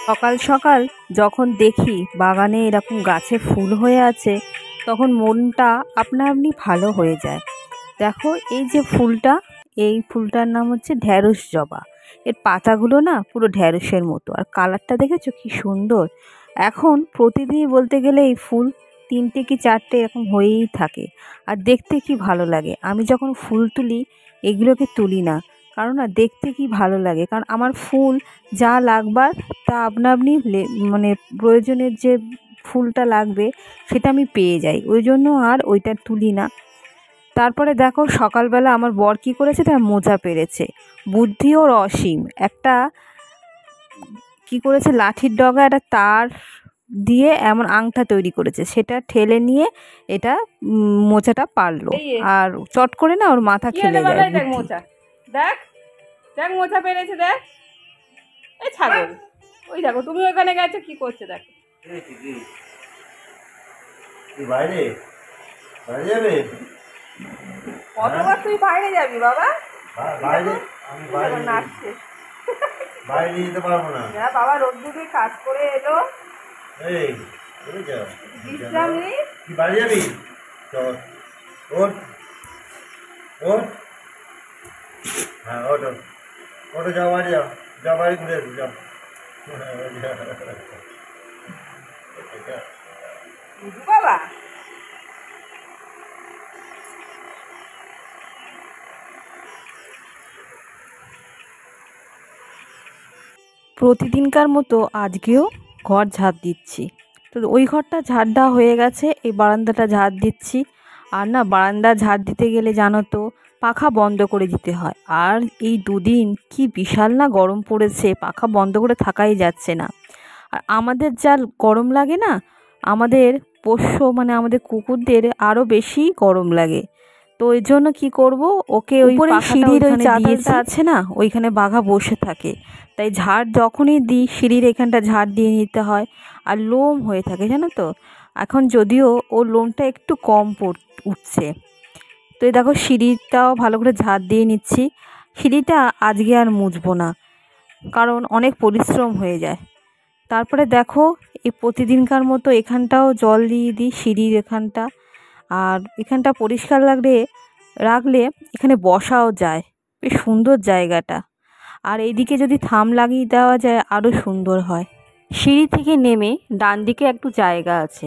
সকাল সকাল যখন দেখি বাগানে এরকম গাছে ফুল হয়ে আছে, তখন মনটা আপনা আপনি ভালো হয়ে যায়। দেখো এই যে ফুলটা, এই ফুলটার নাম হচ্ছে ঢ্যাঁড়স জবা। এর পাতাগুলো না পুরো ঢ্যাঁড়সের মতো, আর কালারটা দেখেছো কি সুন্দর। এখন প্রতিদিনই বলতে গেলে এই ফুল 3টে কি 4টে এরকম হয়েই থাকে, আর দেখতে কি ভালো লাগে। আমি যখন ফুল তুলি, এগুলোকে তুলি না, কারণ না দেখতে কি ভালো লাগে, কারণ আমার ফুল যা লাগবার তা আপনা আপনি মানে প্রয়োজনের যে ফুলটা লাগবে সেটা আমি পেয়ে যাই, ওই জন্য আর ওইটা তুলি না। তারপরে দেখো সকালবেলা আমার বর কী করেছে, তার মোজা পেরেছে। বুদ্ধি ওর অসীম। একটা কি করেছে, লাঠির ডগা একটা তার দিয়ে এমন আংটা তৈরি করেছে, সেটা ঠেলে নিয়ে এটা মোজাটা পারলো, আর চট করে না ওর মাথা খেলে যায়। দেখ মোজা, দেখ দেখ মোজা পেরেছে, দেখ এই ছাগল। ওই দেখো তুমি ওখানে গেছো কি করছে, দেখো বাইরে বাইরে যাবে। কতবার তুই বাইরে যাবি বাবা? বাইরে আমি বাইরে নাচছে, বাইরে যেতে পারবো না। হ্যাঁ বাবা রোদ্দুরে কাজ করে এলো, এই চলে যাও, বিশ্রাম নি। তুই বাড়ি যাবি? চল ওঠ ওঠ, হ্যাঁ ওঠো ওঠো, যাও বাড়ি যাও, যাও বাড়ি ঘুরে আসবি, যাও। বাবা প্রতিদিনকার মতো আজকেও ঘর ঝাড় দিচ্ছি। তো ওই ঘরটা ঝাড় দেওয়া হয়ে গেছে, এই বারান্দাটা ঝাড় দিচ্ছি। আর না বারান্দা ঝাড় দিতে গেলে জানো তো পাখা বন্ধ করে দিতে হয়, আর এই দুদিন কি বিশাল না গরম পড়েছে, পাখা বন্ধ করে থাকাই যাচ্ছে না। আর আমাদের যা গরম লাগে না, আমাদের পোষ্য মানে আমাদের কুকুরদের আরও বেশি গরম লাগে। তো ওই জন্য কী করব, ওকে ওই সিঁড়ির ওই চাদরটা আছে না, ওইখানে বাঘা বসে থাকে, তাই ঝাড় যখনই দিই সিঁড়ির এখানটা ঝাড় দিয়ে নিতে হয়। আর লোম হয়ে থাকে জানো তো, এখন যদিও ওর লোমটা একটু কম উঠছে। তো এই দেখো সিঁড়িটাও ভালো করে ঝাড় দিয়ে নিচ্ছি। সিঁড়িটা আজকে আর মুছবো না, কারণ অনেক পরিশ্রম হয়ে যায়। তারপরে দেখো এই প্রতিদিনকার মতো এখানটাও জল দিয়ে দিই, সিঁড়ির এখানটা। আর এখানটা পরিষ্কার রাখলে এখানে বসাও যায়, বেশ সুন্দর জায়গাটা। আর এইদিকে যদি থাম লাগিয়ে দেওয়া যায় আরও সুন্দর হয়। সিঁড়ি থেকে নেমে ডান দিকে একটু জায়গা আছে,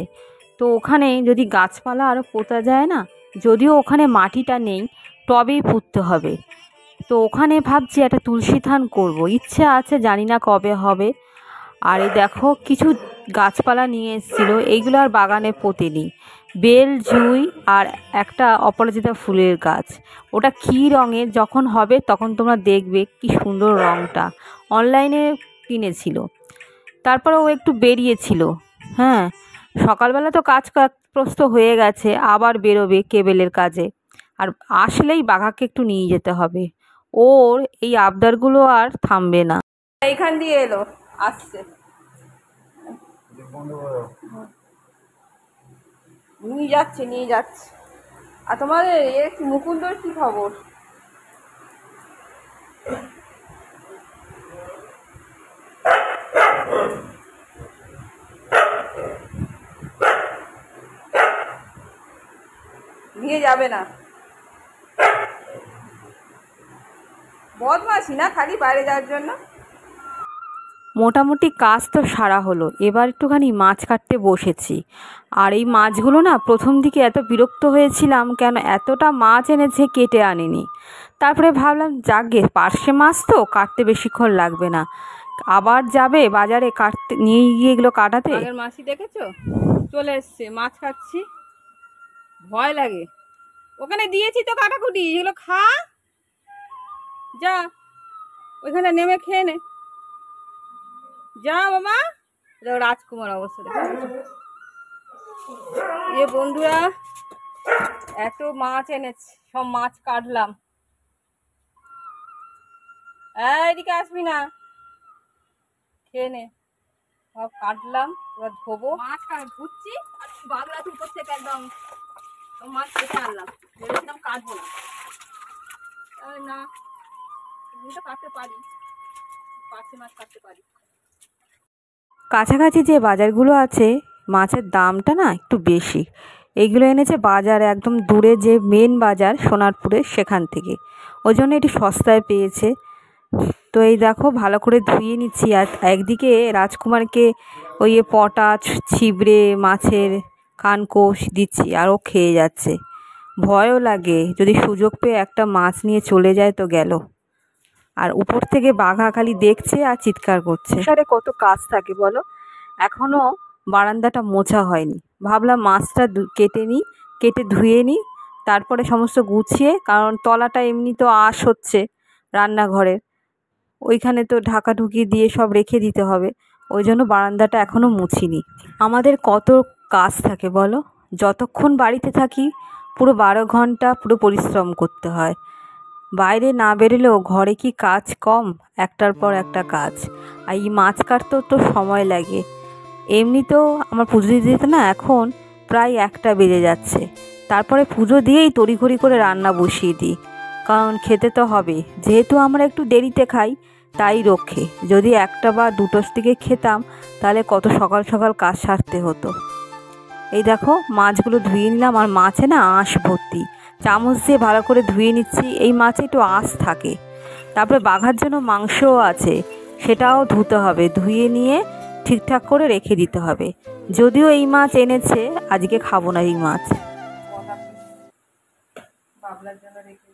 তো ওখানে যদি গাছপালা আরও পোঁতা যায় না, যদিও ওখানে মাটিটা নেই, টবেই পুঁততে হবে। তো ওখানে ভাবছি একটা তুলসী থান করবো, ইচ্ছে আছে, জানি না কবে হবে। আর এই দেখো কিছু গাছপালা নিয়ে এসেছিলো, এইগুলো আর বাগানে পোঁতেনি। বেল, জুঁই আর একটা অপরাজিতা ফুলের গাছ, ওটা কী রঙের, যখন হবে তখন তোমরা দেখবে কি সুন্দর রঙটা। অনলাইনে কিনেছিল, তারপরে ও একটু বেরিয়েছিল। হ্যাঁ, সকালবেলা তো কাজ প্রস্ত হয়ে গেছে, আবার বেরোবে কেবেলের কাজে। আর আসলেই বাঘাকে একটু নিয়ে যেতে হবে, ওর এই আবদারগুলো আর থামবে না। এইখান দিয়ে এলো, আসছে, নিয়ে যাচ্ছে নিয়ে যাচ্ছে। আর তোমাদের মুকুন্দর কি খবর? নিয়ে যাবে না, বদমাশি না খালি বাইরে যাওয়ার জন্য। মোটামুটি কাজ তো সারা হলো, এবার একটুখানি মাছ কাটতে বসেছি। আর এই মাছগুলো না প্রথম দিকে এত বিরক্ত হয়েছিলাম, কেন এতটা মাছ এনেছে কেটে আনেনি। তারপরে ভাবলাম যাকগে, পার্শে মাছ তো কাটতে বেশিক্ষণ লাগবে না, আবার যাবে বাজারে কাটতে, নিয়ে গিয়ে এগুলো কাটাতে। আগের মাসি দেখেছো চলে এসছে, মাছ খাচ্ছি, ভয় লাগে। ওখানে দিয়েছি তো কাটাকুটি, এগুলো খা, যা ওইখানে নেমে খেয়ে নে, যা বাবা। রাজকুমার অবস্থা দেখো, যে বন্ধুরা এত মাছ এনেছে, সব মাছ কাটলাম। এদিকে আসবি না, খেয়ে নে। সব কাটলাম, এবার ধোবো। মাছ ধুচ্ছি আর বাগলা উপর থেকে একদম মাছ কেটে আনলাম। ভেবেছিলাম কাটবো না, না আমি তো কাটতে পারি, পার্শে মাছ কাটতে পারি। কাছাকাছি যে বাজারগুলো আছে মাছের দামটা না একটু বেশি। এইগুলো এনেছে বাজার একদম দূরে, যে মেন বাজার সোনারপুরে, সেখান থেকে। ওই জন্য একটু সস্তায় পেয়েছে। তো এই দেখো ভালো করে ধুয়ে নিচ্ছি। আর একদিকে রাজকুমারকে ওই পটাশ ছিবড়ে মাছের কানকোষ দিচ্ছি, আর ও খেয়ে যাচ্ছে। ভয়ও লাগে, যদি সুযোগ পেয়ে একটা মাছ নিয়ে চলে যায় তো গেল। আর উপর থেকে বাঘা খালি দেখছে আর চিৎকার করছে। সংসারে কত কাজ থাকে বলো। এখনও বারান্দাটা মোছা হয়নি। ভাবলাম মাছটা কেটে নিই, কেটে ধুয়ে নিই, তারপরে সমস্ত গুছিয়ে, কারণ তলাটা এমনি তো আঁশ হচ্ছে রান্নাঘরের, ওইখানে তো ঢাকাঢুকি দিয়ে সব রেখে দিতে হবে। ওই জন্য বারান্দাটা এখনও মুছিনি। আমাদের কত কাজ থাকে বলো। যতক্ষণ বাড়িতে থাকি পুরো 12 ঘন্টা পুরো পরিশ্রম করতে হয়। বাইরে না বেরোলেও ঘরে কি কাজ কম? একটার পর একটা কাজ। আর এই মাছ কাটতেও তো সময় লাগে। এমনিতেও আমার পুজো দিতে দিতে না এখন প্রায় 1টা বেজে যাচ্ছে। তারপরে পুজো দিয়েই তড়িঘড়ি করে রান্না বসিয়ে দিই, কারণ খেতে তো হবে। যেহেতু আমরা একটু দেরিতে খাই তাই রক্ষে। যদি 1টা বা 2টোর দিকে খেতাম তাহলে কত সকাল সকাল কাজ সারতে হতো। এই দেখো মাছগুলো ধুয়ে নিলাম, আর মাছে না আঁশ ভর্তি। চামচ দিয়ে ভালো করে ধুয়ে নিচ্ছি, এই মাছে একটু আঁশ থাকে। তারপরে বাঘার জন্য মাংসও আছে, সেটাও ধুতে হবে। ধুয়ে নিয়ে ঠিকঠাক করে রেখে দিতে হবে। যদিও এই মাছ এনেছে, আজকে খাবো না এই মাছ। বাবলার জন্য রেখে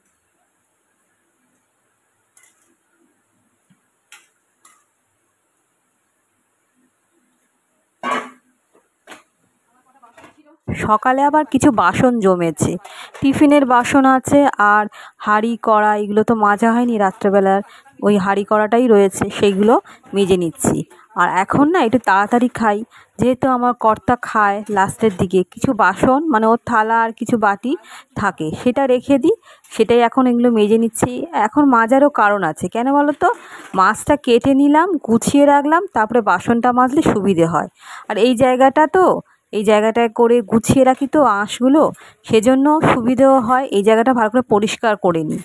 সকালে আবার কিছু বাসন জমেছে, টিফিনের বাসন আছে, আর হাঁড়ি কড়া এগুলো তো মাজা হয়নি রাত্রেবেলার, ওই হাঁড়ি কড়াটাই রয়েছে, সেইগুলো মেজে নিচ্ছি। আর এখন না একটু তাড়াতাড়ি খাই, যেহেতু আমার কর্তা খায় লাস্টের দিকে। কিছু বাসন মানে ওর থালা আর কিছু বাটি থাকে, সেটা রেখে দিই, সেটাই এখন এগুলো মেজে নিচ্ছি। এখন মাজারও কারণ আছে, কেন বলো তো? মাছটা কেটে নিলাম, গুছিয়ে রাখলাম, তারপরে বাসনটা মাজলে সুবিধে হয়। আর এই জায়গাটায় করে গুছিয়ে রাখি তো আঁশগুলো, সেজন্য সুবিধেও হয়। এই জায়গাটা ভালো করে পরিষ্কার করে নিই।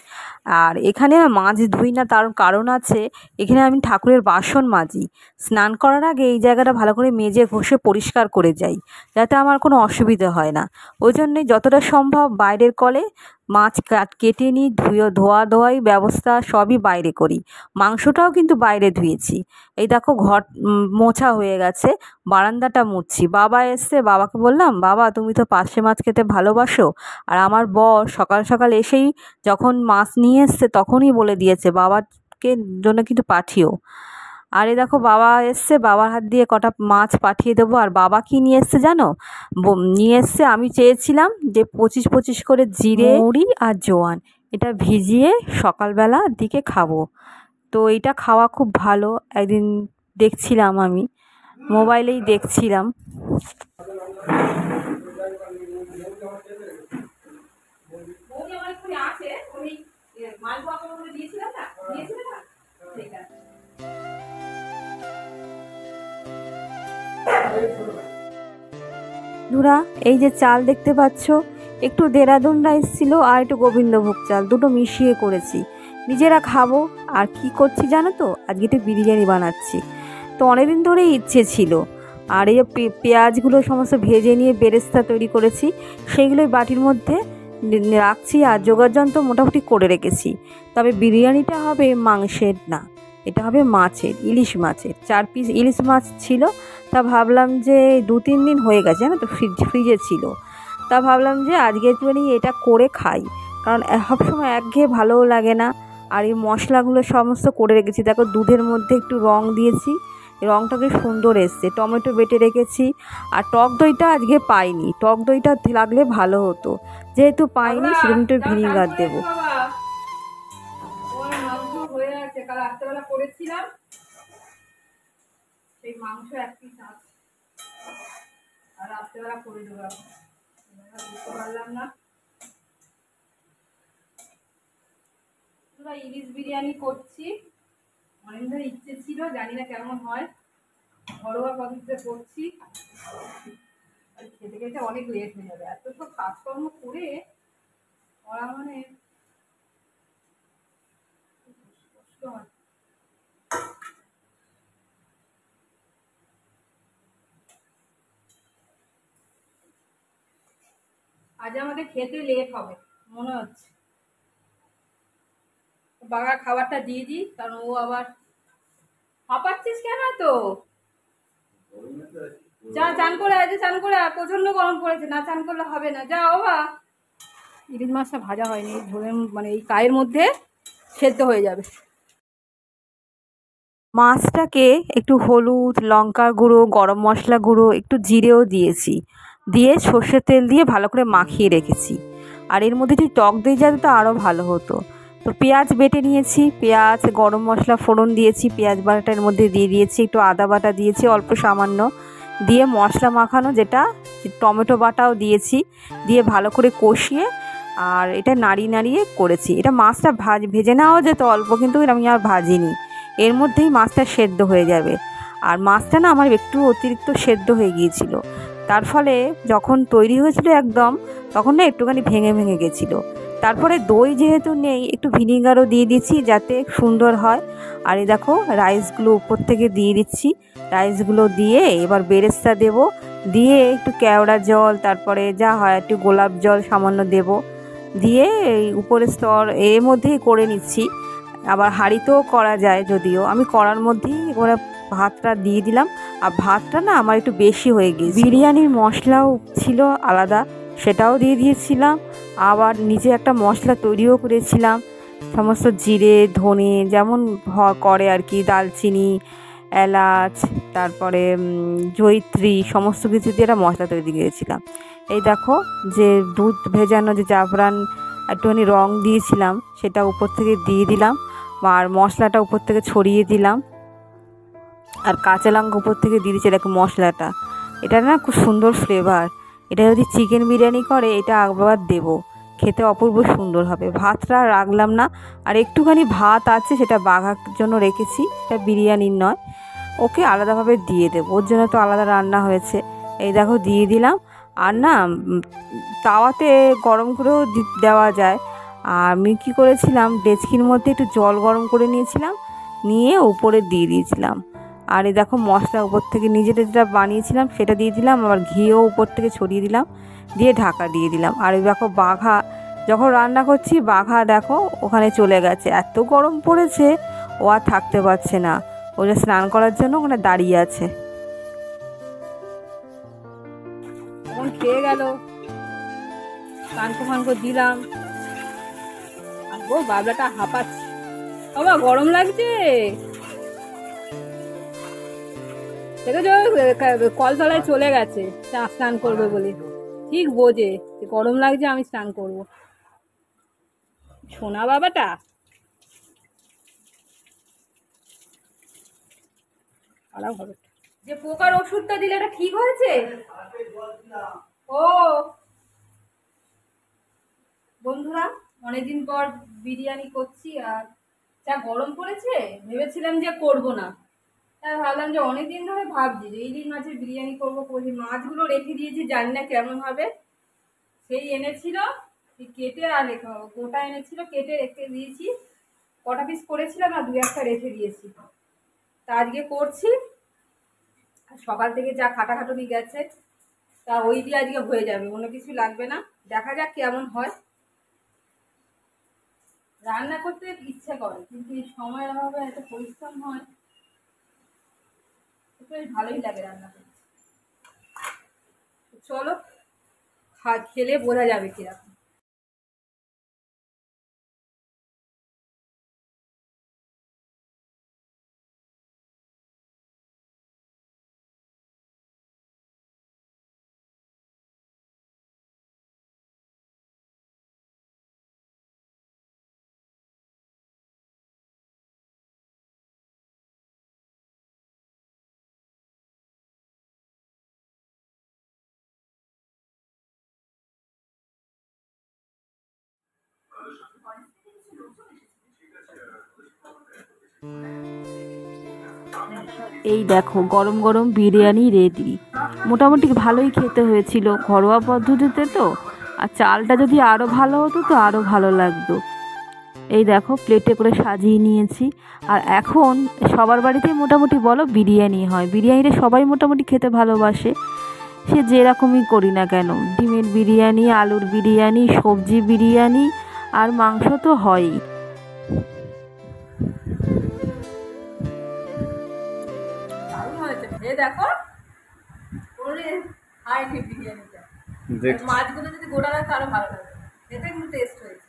আর এখানে মাছ ধুই না, তার কারণ আছে। এখানে আমি ঠাকুরের বাসন মাজি, স্নান করার আগে এই জায়গাটা ভালো করে মেজে ঘষে পরিষ্কার করে যাই, যাতে আমার কোনো অসুবিধা হয় না। ওই জন্যই যতটা সম্ভব বাইরের কলে মাছ কেটে নিই, ধোয়াই ব্যবস্থা সবই বাইরে করি। মাংসটাও কিন্তু বাইরে ধুয়েছি। এই দেখো ঘর মোছা হয়ে গেছে, বারান্দাটা মুছছি। বাবা এসছে, বাবাকে বললাম, বাবা তুমি তো পার্শে মাছ খেতে ভালোবাসো। আর আমার বর সকাল সকাল এসেই যখন মাছ নিয়ে এসছে তখনই বলে দিয়েছে বাবাকে জন্য কিন্তু পাঠিও। আর এই দেখো বাবা এসছে, বাবার হাত দিয়ে কটা মাছ পাঠিয়ে দেবো। আর বাবা কি নিয়ে এসছে জানো? নিয়ে এসছে, আমি চেয়েছিলাম যে 25 করে জিরে, মৌরি আর জোয়ান, এটা ভিজিয়ে সকালবেলা দিকে খাবো। তো এটা খাওয়া খুব ভালো। একদিন দেখছিলাম, আমি মোবাইলেই দেখছিলাম। বন্ধুরা এই যে চাল দেখতে পাচ্ছ, একটু দেরাদুন রাইস ছিল আর একটু গোবিন্দভোগ চাল, দুটো মিশিয়ে করেছি, নিজেরা খাবো। আর কি করছি জানো তো? আজকে একটু বিরিয়ানি বানাচ্ছি। তো অনেকদিন ধরেই ইচ্ছে ছিল। আর এই পেঁয়াজগুলো সমস্ত ভেজে নিয়ে বেরেস্তা তৈরি করেছি, সেইগুলোই বাটির মধ্যে রাখছি। আর জোগাড় যন্ত্র মোটামুটি করে রেখেছি। তবে বিরিয়ানিটা হবে মাংসের না, এটা হবে মাছের, ইলিশ মাছের। 4 পিস ইলিশ মাছ ছিল। তা ভাবলাম যে 2-3 দিন হয়ে গেছে জানো তো, ফ্রিজে ছিল। তা ভাবলাম যে আজকে একটুখানি এটা করে খাই, কারণ সবসময় একঘেয়ে ভালোও লাগে না। আর এই মশলাগুলো সমস্ত করে রেখেছি। দেখো দুধের মধ্যে একটু রং দিয়েছি, রংটাকে সুন্দর এসছে। টমেটো বেটে রেখেছি। আর টক দইটা আজকে পাইনি, টক দইটা লাগলে ভালো হতো, যেহেতু পাইনি সেরকম একটু ভিনিগার দেবো। মাংস হয়ে আছে, কাল রাত্রেবেলা করেছিলাম, সেই মাংস 1 পিস আছে, আর রাত্রেবেলা করে দেবো। বুঝতে পারলাম না। পুরো ইলিশ বিরিয়ানি করছি, অনেক ধরে ইচ্ছে ছিল, জানি না কেমন হয়। ঘরোয়া পদ্ধতিতে করছি, আর খেতে খেতে অনেক লেট হয়ে যাবে। এত সব কাজকর্ম করে করা মানে কষ্ট হয়। আজ আমাদের খেতে লেট হবে মনে হচ্ছে। বাগার খাবারটা দিয়ে দিই, কারণ ও আবার হাঁপাচ্ছিস কেন? তো যা চান করে আজ, চান করে আয়, প্রচন্ড গরম পড়েছে, না চান করলে হবে না। যা বাবা। ইলিশ মাছটা ভাজা হয়নি, ঝোলের মানে এই কায়ের মধ্যে সেদ্ধ হয়ে যাবে। মাছটাকে একটু হলুদ, লঙ্কার গুঁড়ো, গরম মশলা গুঁড়ো, একটু জিরেও দিয়েছি, দিয়ে সর্ষের তেল দিয়ে ভালো করে মাখিয়ে রেখেছি। আর এর মধ্যে যদি টক দই যেত তো আরও ভালো হতো। তো পেঁয়াজ বেটে নিয়েছি, পেঁয়াজ, গরম মশলা ফোড়ন দিয়েছি, পেঁয়াজ বাটার মধ্যে দিয়ে দিয়েছি, একটু আদা বাটা দিয়েছি অল্প সামান্য, দিয়ে মশলা মাখানো যেটা টমেটো বাটাও দিয়েছি, দিয়ে ভালো করে কষিয়ে আর এটা নাড়িয়ে নাড়িয়ে করেছি। এটা মাছটা ভেজে নেওয়া যেত অল্প, কিন্তু আমি আর ভাজিনি, এর মধ্যেই মাছটা সেদ্ধ হয়ে যাবে। আর মাছটা না আমার একটু অতিরিক্ত সেদ্ধ হয়ে গিয়েছিল, তার ফলে যখন তৈরি হয়েছিল একদম, তখন না একটুখানি ভেঙে ভেঙে গেছিলো। তারপরে দই যেহেতু নেই, একটু ভিনিগারও দিয়ে দিচ্ছি যাতে সুন্দর হয়। আর এই দেখো রাইসগুলো উপর থেকে দিয়ে দিচ্ছি, রাইসগুলো দিয়ে এবার বেরেস্তা দেব, দিয়ে একটু কেওড়া জল, তারপরে যা হয় একটু গোলাপ জল সামান্য দেব, দিয়ে এই উপরের স্তর এর মধ্যেই করে নিচ্ছি। আবার হাঁড়িতেও করা যায়, যদিও আমি করার মধ্যেই এবারে ভাতটা দিয়ে দিলাম। আর ভাতটা না আমার একটু বেশি হয়ে গিয়েছে, বিরিয়ানির মশলাও ছিল আলাদা, সেটাও দিয়ে দিয়েছিলাম। আবার নিজে একটা মশলা তৈরিও করেছিলাম, সমস্ত জিরে ধনে যেমন করে আর কি, দালচিনি, এলাচ, তারপরে জয়িত্রী, সমস্ত কিছু দিয়ে একটা মশলা তৈরি করেছিলাম। এই দেখো যে দুধ ভেজানো যে জাফরান একটুখানি রং দিয়েছিলাম, সেটা উপর থেকে দিয়ে দিলাম, আর মশলাটা উপর থেকে ছড়িয়ে দিলাম, আর কাঁচা লঙ্কা উপর থেকে দিয়ে দিচ্ছি। দেখো মশলাটা, এটা না খুব সুন্দর ফ্লেভার। এটা যদি চিকেন বিরিয়ানি করে এটা একবার দেবো, খেতে অপূর্ব সুন্দর হবে। ভাতটা রাখলাম না, আর একটুখানি ভাত আছে, সেটা বাঘার জন্য রেখেছি, এটা বিরিয়ানির নয়, ওকে আলাদাভাবে দিয়ে দেবো, ওর জন্য তো আলাদা রান্না হয়েছে। এই দেখো দিয়ে দিলাম। আর না তাওয়াতে গরম করেও দেওয়া যায়। আর আমি কী করেছিলাম, ডেচকির মধ্যে একটু জল গরম করে নিয়েছিলাম, নিয়ে উপরে দিয়ে দিয়েছিলাম। আর এই দেখো মশলা উপর থেকে নিজেটা যেটা বানিয়েছিলাম সেটা দিয়ে দিলাম, আবার ঘিও উপর থেকে ছড়িয়ে দিলাম, দিয়ে ঢাকা দিয়ে দিলাম। আর এই দেখো বাঘা যখন রান্না করছি, বাঘা দেখো ওখানে চলে গেছে, এত গরম পড়েছে ও আর থাকতে পারছে না, ও যে স্নান করার জন্য ওখানে দাঁড়িয়ে আছে। এখন খেয়ে গেল, কানকো ফানকো দিলাম, আর ও বাবলাটা হাঁপাচ্ছে। বাবা গরম লাগছে, দেখেছো কলতলায় চলে গেছে স্নান করবে বলে, ঠিক বোঝে গরম লাগছে আমি স্নান করব। সোনা বাবাটা খারাপ হবে। যে পোকার ওষুধটা দিলে এটা ঠিক হয়েছে। ও বন্ধুরা, অনেকদিন পর বিরিয়ানি করছি, আর যা গরম পড়েছে ভেবেছিলাম যে করব না, তাই ভাবলাম যে অনেকদিন ধরে ভাবছি যে ইলিশ মাছের বিরিয়ানি করবো করছি। মাছগুলো রেখে দিয়েছি, জানি না কেমন হবে। সেই এনেছিল কেটে, আর গোটা এনেছিল কেটে রেখে দিয়েছি, কটা পিস করেছিলাম আর 2-1টা রেখে দিয়েছি। তা আজকে করছি, সকাল থেকে যা খাটাখাটুনি গেছে তা ওই দিয়ে আজকে হয়ে যাবে, অন্য কিছু লাগবে না। দেখা যাক কেমন হয়। রান্না করতে ইচ্ছে করে, কিন্তু এই সময়ের অভাবে এত পরিশ্রম হয়, বেশ ভালোই লাগে রান্না করতে। চলো খেলে বোঝা যাবে কিরকম। এই দেখো গরম গরম বিরিয়ানি রেডি। মোটামুটি ভালোই খেতে হয়েছিল, ঘরোয়া পদ্ধতিতে তো। আর চালটা যদি আরও ভালো হতো তো আরও ভালো লাগতো। এই দেখো প্লেটে করে সাজিয়ে নিয়েছি। আর এখন সবার বাড়িতেই মোটামুটি বলো বিরিয়ানি হয়, বিরিয়ানিটা সবাই মোটামুটি খেতে ভালোবাসে। সে যেরকমই করি না কেন, ডিমের বিরিয়ানি, আলুর বিরিয়ানি, সবজি বিরিয়ানি আর মাংস তো হয়ই। দারুণ হয়েছে, খেয়ে দেখো। ওরে হাইনি বিরিয়ানিটা, দেখ মাছগুলো যদি গোটা রাখতে আরো ভালো লাগে, খেতে কিন্তু টেস্ট হয়েছে।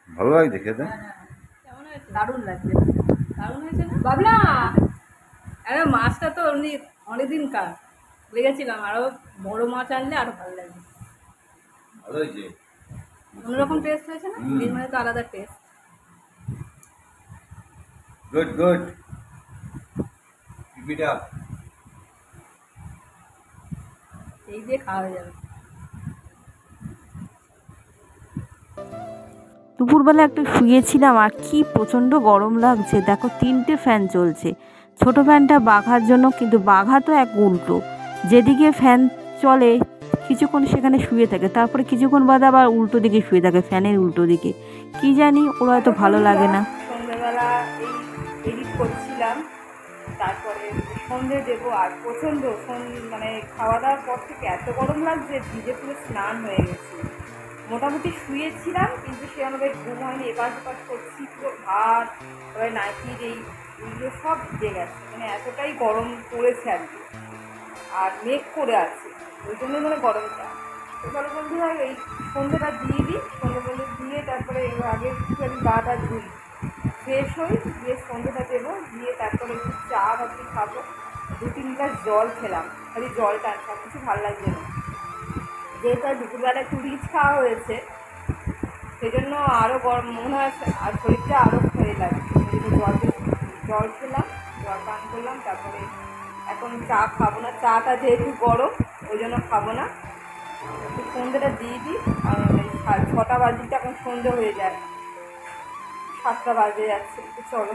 ভালো লাগছে খেতে। কেমন হয়েছে? দারুণ লাগছে, দারুণ হয়েছে না বাবলা? আরে মাছটা তো এমনি অনেকদিন কার লেগেছিলাম, আরো বড় মাছ আনলে আরো ভালো লাগবে। ভালো হয়েছে, অন্যরকম টেস্ট হয়েছে না, মানে তো আলাদা test. Good good, keep it up. এই দিয়ে খাওয়া হয়ে যাবে। দুপুরবেলা একটু শুয়েছিলাম আর কি প্রচণ্ড গরম লাগছে। দেখো 3টে ফ্যান চলছে, ছোট ফ্যানটা বাঘার জন্য, কিন্তু বাঘা তো এক উল্টো, যেদিকে ফ্যান চলে কিছুক্ষণ সেখানে শুয়ে থাকে, তারপরে কিছুক্ষণ বাদে আবার উল্টো দিকে শুয়ে থাকে, ফ্যানের উল্টো দিকে। কি জানি ওরা হয়তো ভালো লাগে না। সন্ধ্যেবেলা এই এডিট করছিলাম, তারপরে সন্ধে দেবো, আর প্রচণ্ড মানে খাওয়া দাওয়ার পর থেকে এত গরম লাগছে, ভিজে পুরো স্নান হয়ে গেছি। মোটামুটি শুয়েছিলাম কিন্তু সে আমাদের ঘুম হয়নি, এপাশ ওপাশ করছি, পুরো ভাত তারপরে নাইটির এইগুলো সব ভিজে গেছে, মানে এতটাই গরম পড়েছে আর কি। আর মেঘ করে আছে, ওই জন্যই মানে গরমটা। তো চলো বন্ধুরা এই সন্ধ্যেটা দিয়ে দিই, সন্ধ্যে দিয়ে তারপরে আগে একটু আমি গাটা ধুই, ফ্রেশ হই, দিয়ে সন্ধ্যেটা দেবো, দিয়ে তারপরে একটু চা ভাবছি খাবো। 2-3 গ্লাস জল খেলাম, খালি জলটা, সব কিছু ভালো লাগছে না। যেহেতু আর দুপুরবেলা একটু রিচ খাওয়া হয়েছে, সেই জন্য আরও গরম মনে হয়, আর শরীরটা আরও ক্ষয়ে লাগছে। জল খেলাম, জল পান করলাম, তারপরে এখন চা খাবো না, চাটা যেহেতু গরম ওই জন্য খাবো না। একটু সন্ধ্যেটা দিয়ে দিই, আর 6টা বাজে, এখন সন্ধ্যে হয়ে যায়, 7টা বাজে যাচ্ছে। চলো।